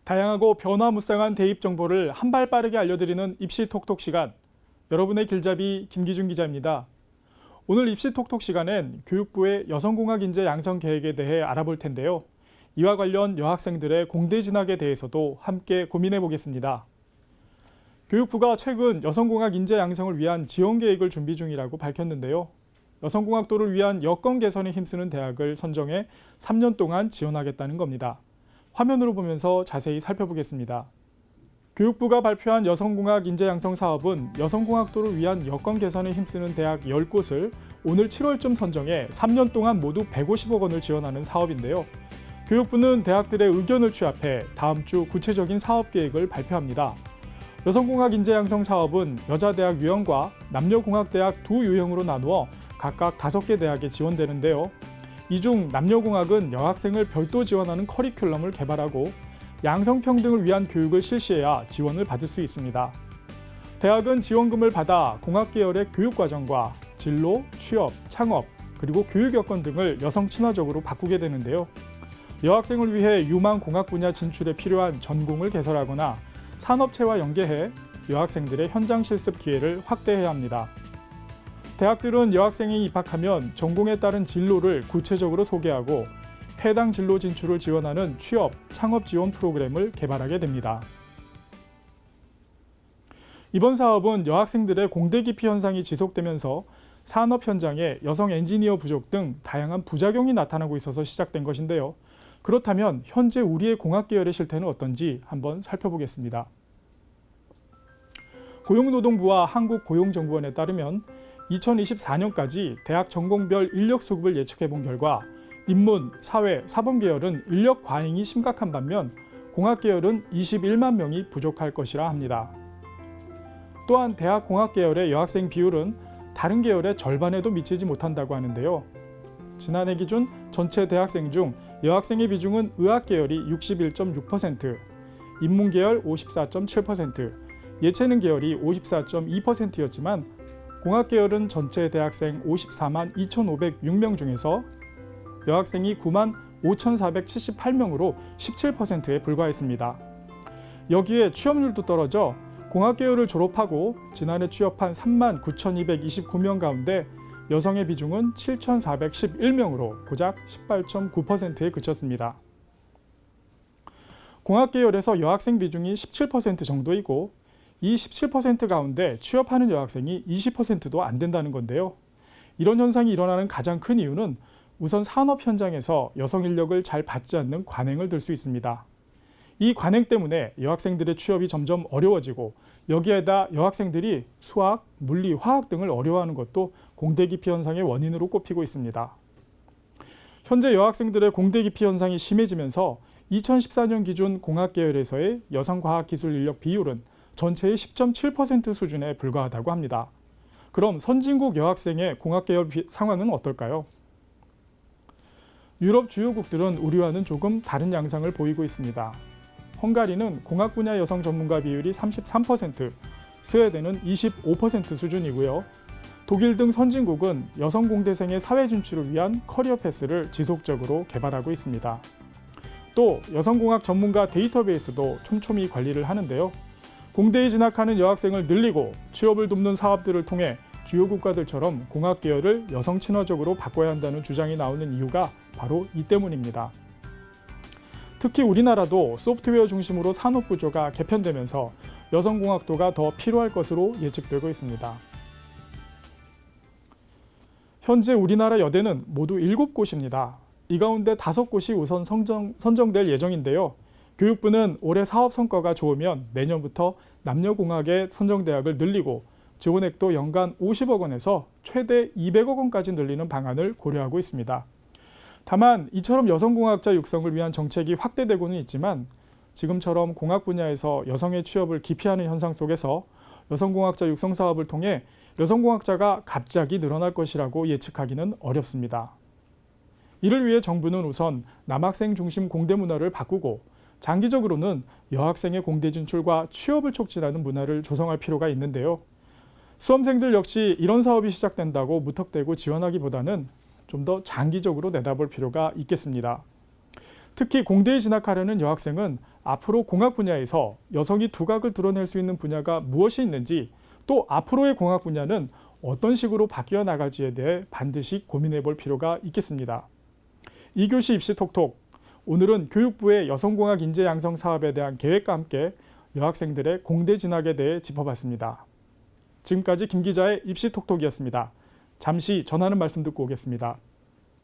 다양하고 변화무쌍한 대입 정보를 한 발 빠르게 알려드리는 입시 톡톡 시간. 여러분의 길잡이 김기준 기자입니다. 오늘 입시 톡톡 시간엔 교육부의 여성공학 인재 양성 계획에 대해 알아볼 텐데요. 이와 관련 여학생들의 공대 진학에 대해서도 함께 고민해 보겠습니다. 교육부가 최근 여성공학 인재 양성을 위한 지원 계획을 준비 중이라고 밝혔는데요. 여성공학도를 위한 여건 개선에 힘쓰는 대학을 선정해 3년 동안 지원하겠다는 겁니다. 화면으로 보면서 자세히 살펴보겠습니다. 교육부가 발표한 여성공학 인재 양성 사업은 여성공학도를 위한 여건 개선에 힘쓰는 대학 10곳을 오늘 7월쯤 선정해 3년 동안 모두 150억 원을 지원하는 사업인데요. 교육부는 대학들의 의견을 취합해 다음 주 구체적인 사업 계획을 발표합니다. 여성공학 인재 양성 사업은 여자대학 유형과 남녀공학대학 두 유형으로 나누어 각각 5개 대학에 지원되는데요. 이 중 남녀공학은 여학생을 별도 지원하는 커리큘럼을 개발하고 양성평등을 위한 교육을 실시해야 지원을 받을 수 있습니다. 대학은 지원금을 받아 공학계열의 교육과정과 진로, 취업, 창업, 그리고 교육 여건 등을 여성 친화적으로 바꾸게 되는데요. 여학생을 위해 유망 공학 분야 진출에 필요한 전공을 개설하거나 산업체와 연계해 여학생들의 현장 실습 기회를 확대해야 합니다. 대학들은 여학생이 입학하면 전공에 따른 진로를 구체적으로 소개하고 해당 진로 진출을 지원하는 취업, 창업 지원 프로그램을 개발하게 됩니다. 이번 사업은 여학생들의 공대 기피 현상이 지속되면서 산업 현장에 여성 엔지니어 부족 등 다양한 부작용이 나타나고 있어서 시작된 것인데요. 그렇다면 현재 우리의 공학 계열의 실태는 어떤지 한번 살펴보겠습니다. 고용노동부와 한국고용정보원에 따르면 2024년까지 대학 전공별 인력 수급을 예측해 본 결과 인문, 사회, 사범 계열은 인력 과잉이 심각한 반면 공학 계열은 21만 명이 부족할 것이라 합니다. 또한 대학 공학 계열의 여학생 비율은 다른 계열의 절반에도 미치지 못한다고 하는데요. 지난해 기준 전체 대학생 중 여학생의 비중은 의학 계열이 61.6%, 인문 계열 54.7%, 예체능 계열이 54.2%였지만 공학 계열은 전체 대학생 54만 2,506명 중에서 여학생이 9만 5,478명으로 17%에 불과했습니다. 여기에 취업률도 떨어져 공학 계열을 졸업하고 지난해 취업한 3만 9,229명 가운데 여성의 비중은 7,411명으로 고작 18.9%에 그쳤습니다. 공학 계열에서 여학생 비중이 17% 정도이고 이 17% 가운데 취업하는 여학생이 20%도 안 된다는 건데요. 이런 현상이 일어나는 가장 큰 이유는 우선 산업 현장에서 여성 인력을 잘 받지 않는 관행을 들 수 있습니다. 이 관행 때문에 여학생들의 취업이 점점 어려워지고 여기에다 여학생들이 수학, 물리, 화학 등을 어려워하는 것도 공대 기피 현상의 원인으로 꼽히고 있습니다. 현재 여학생들의 공대 기피 현상이 심해지면서 2014년 기준 공학 계열에서의 여성 과학 기술 인력 비율은 전체의 10.7% 수준에 불과하다고 합니다. 그럼 선진국 여학생의 공학 계열 상황은 어떨까요? 유럽 주요국들은 우리와는 조금 다른 양상을 보이고 있습니다. 헝가리는 공학 분야 여성 전문가 비율이 33%, 스웨덴은 25% 수준이고요. 독일 등 선진국은 여성 공대생의 사회 진출을 위한 커리어 패스를 지속적으로 개발하고 있습니다. 또 여성공학 전문가 데이터베이스도 촘촘히 관리를 하는데요. 공대에 진학하는 여학생을 늘리고 취업을 돕는 사업들을 통해 주요 국가들처럼 공학 계열을 여성 친화적으로 바꿔야 한다는 주장이 나오는 이유가 바로 이 때문입니다. 특히 우리나라도 소프트웨어 중심으로 산업 구조가 개편되면서 여성공학도가 더 필요할 것으로 예측되고 있습니다. 현재 우리나라 여대는 모두 7곳입니다. 이 가운데 5곳이 우선 선정될 예정인데요. 교육부는 올해 사업 성과가 좋으면 내년부터 남녀공학의 선정대학을 늘리고 지원액도 연간 50억 원에서 최대 200억 원까지 늘리는 방안을 고려하고 있습니다. 다만 이처럼 여성공학자 육성을 위한 정책이 확대되고는 있지만 지금처럼 공학 분야에서 여성의 취업을 기피하는 현상 속에서 여성공학자 육성 사업을 통해 여성공학자가 갑자기 늘어날 것이라고 예측하기는 어렵습니다. 이를 위해 정부는 우선 남학생 중심 공대 문화를 바꾸고 장기적으로는 여학생의 공대 진출과 취업을 촉진하는 문화를 조성할 필요가 있는데요. 수험생들 역시 이런 사업이 시작된다고 무턱대고 지원하기보다는 좀 더 장기적으로 내다볼 필요가 있겠습니다. 특히 공대에 진학하려는 여학생은 앞으로 공학 분야에서 여성이 두각을 드러낼 수 있는 분야가 무엇이 있는지, 또 앞으로의 공학 분야는 어떤 식으로 바뀌어 나갈지에 대해 반드시 고민해 볼 필요가 있겠습니다. 2교시 입시톡톡, 오늘은 교육부의 여성공학 인재 양성 사업에 대한 계획과 함께 여학생들의 공대 진학에 대해 짚어봤습니다. 지금까지 김 기자의 입시톡톡이었습니다. 잠시 전하는 말씀 듣고 오겠습니다.